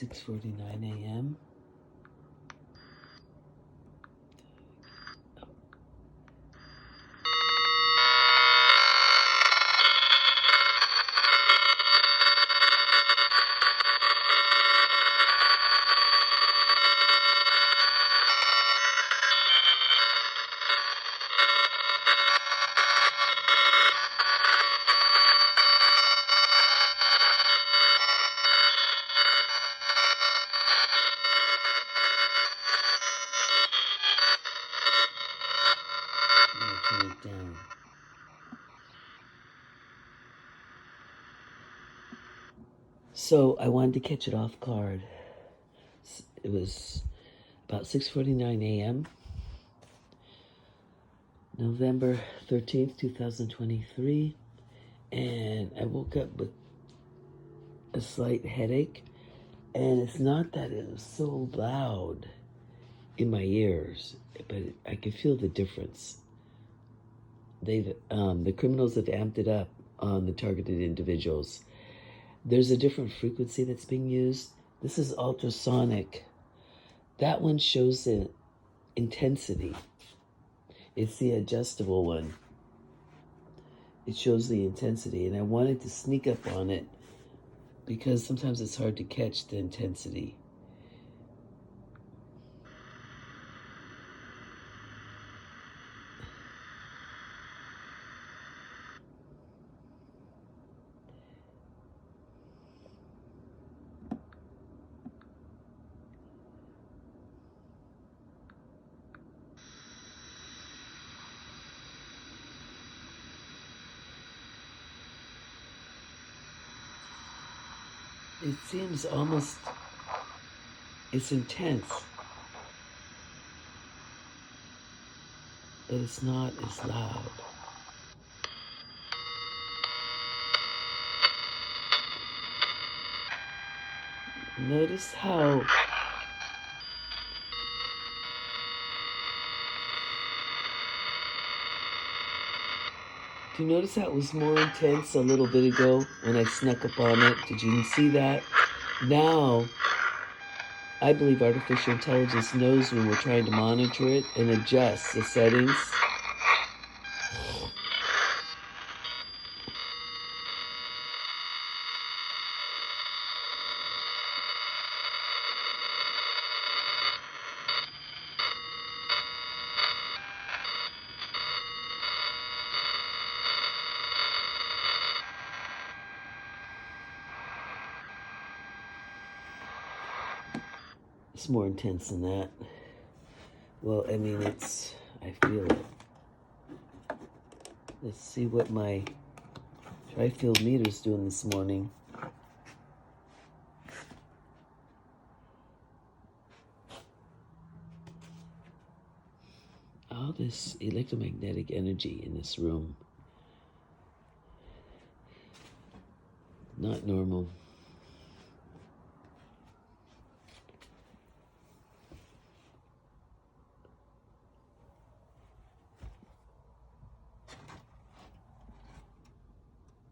6:49 a.m. Turn it down. So I wanted to catch it off guard. It was about 6:49 a.m. November 13th, 2023, and I woke up with a slight headache, and it's not that it was so loud in my ears, but I could feel the difference. The criminals have amped it up on the targeted individuals. There's a different frequency that's being used. This is ultrasonic. That one shows the intensity. It's the adjustable one. It shows the intensity, and I wanted to sneak up on it because sometimes it's hard to catch the intensity. It seems almost, it's intense, but it's not as loud. Notice how do you notice how it was more intense a little bit ago when I snuck up on it? Did you see that? Now, I believe artificial intelligence knows when we're trying to monitor it and adjusts the settings. It's more intense than that. Well, I mean, I feel it. Let's see what my tri-field meter's doing this morning. All this electromagnetic energy in this room. Not normal.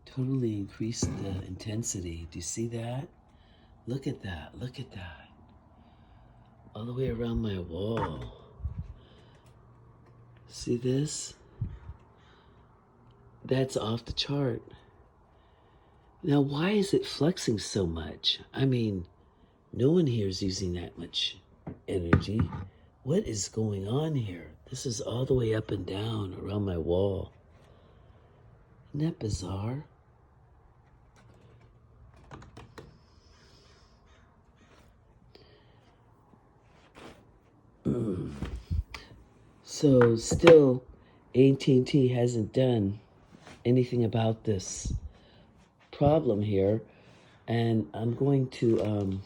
Totally increased the intensity. Do you see that? Look at that. Look at that. All the way around my wall. See this? That's off the chart. Now, why is it flexing so much? I mean, no one here is using that much energy. What is going on here? This is all the way up and down around my wall. Isn't that bizarre? So still, AT&T hasn't done anything about this problem here, and I'm going to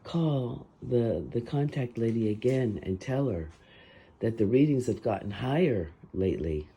call the contact lady again and tell her that the readings have gotten higher lately.